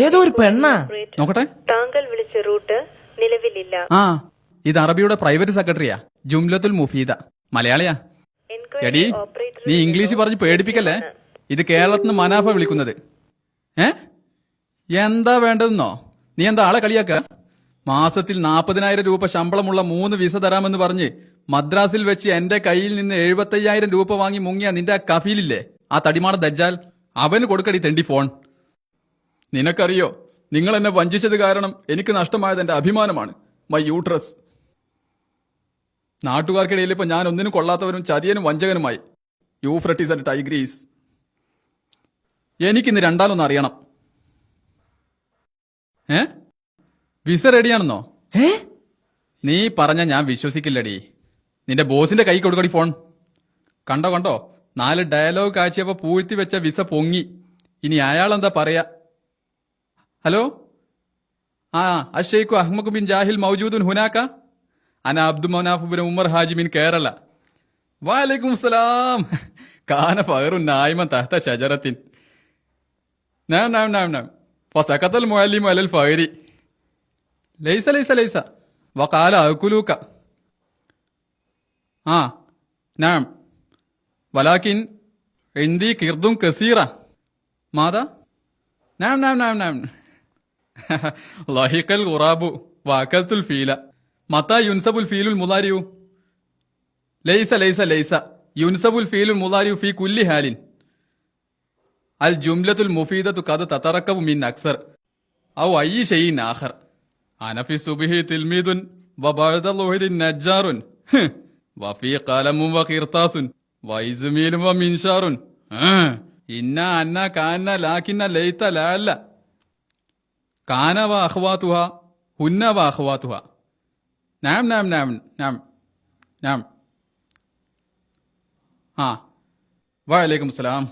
ഏതോ ഒരു പെണ്ണാ. നോക്കട്ടെ. താങ്കൾ വിളിച്ച റൂട്ട് നിലവിലില്ല. ആ, ഇത് അറബിയുടെ പ്രൈവറ്റ് സെക്രട്ടറിയാ, ജുംലത്തുൽ മുഫീദ. മലയാളിയാ. എടി, നീ ഇംഗ്ലീഷ് പറഞ്ഞ് പേടിപ്പിക്കല്ലേ. ഇത് കേരളത്തിൽ നിന്ന് മനാഫ വിളിക്കുന്നത്. എന്താ വേണ്ടതെന്നോ? നീ എന്താ ആളെ കളിയാക്ക? മാസത്തിൽ 40,000 രൂപ ശമ്പളമുള്ള 3 വിസ തരാമെന്ന് പറഞ്ഞ് മദ്രാസിൽ വെച്ച് എന്റെ കയ്യിൽ നിന്ന് 75,000 രൂപ വാങ്ങി മുങ്ങിയ നിന്റെ ആ കഫീലില്ലേ, ആ തടിമാണ ദജ്ജാൽ, അവന് കൊടുക്കടി തെണ്ടി ഫോൺ. നിനക്കറിയോ, നിങ്ങൾ എന്നെ വഞ്ചിച്ചത് കാരണം എനിക്ക് നഷ്ടമായത് എന്റെ അഭിമാനമാണ്, മൈ യൂട്രസ്. നാട്ടുകാർക്കിടയിൽ ഇപ്പൊ ഞാൻ ഒന്നിനും കൊള്ളാത്തവനും ചതിയനും വഞ്ചകനുമായി. Euphrates and Tigris. എനിക്കിന്ന് രണ്ടാലൊന്ന് അറിയണം. വിസ റെഡിയാണെന്നോ? നീ പറഞ്ഞ ഞാൻ വിശ്വസിക്കില്ലടി. നിന്റെ ബോസിന്റെ കൈ കൊടുക്കടി ഫോൺ. കണ്ടോ കണ്ടോ, 4 ഡയലോഗ് കാഴ്ചയപ്പോ പൂഴ്ത്തി വെച്ച വിസ പൊങ്ങി. ഇനി അയാളെന്താ പറയാ? ഹലോ, അഷേഖു അഹ്മദ് ബിൻ ജാഹിൽ മൗജൂദുൻ ഹുനാക്ക. അന അബ്ദു മനാഫ് ബിൻ ഉമർ ഹാജി ബിൻ കേരള. വഅലൈക്കും സലാം. കാന ഫഖറുൻ നായിമൻ തഹത ഷജറത്തിൻ. നാം നാം നാം നാം ഫസഖത്തൽ മുഅല്ലിമു അലൽ ഫഖരി. ലൈസ ലൈസ ലൈസ വഖാല അകുലൂക. നാം വലാകിൻ ഇൻദി ഖിർദുൻ കസീറ. മാദാ? നാം നാം നാം നാം ലഹിഖൽ ഖുറാബു വഅകൽതുൽ ഫീല. മതാ യുൻസബുൽ ഫീലുൽ മുളാരിഉ? ലൈസ ലൈസ ലൈസ യുൻസബുൽ ഫീലുൽ മുളാരിഉ ഫീ കുല്ലി ഹാലിൻ. അൽ ജുംലത്തുൽ മുഫീദത്തു ഖദ് തതറക്കബു മിൻ അക്സർ ഔ അയ്യി ഷൈഇൻ ആഖർ. അന ഫി സുബ്ഹി തിൽമീദുൻ വബഅദ ളുഹരി നജ്ജാറുൻ വഫീ ഖലമുൻ വഖിർതാസുൻ വൈസ്മീലും വമിൻഷാറുൻ. ഇന്ന അന്ന കാന്ന ലാകിന്ന ലൈത ലഅല്ല. കാന വ അഖ്വാതുഹ ഹുന്ന വ അഖ്വാതുഹ. നാം നാം നാം നാം നാം. വഅലൈക്കും സലാം.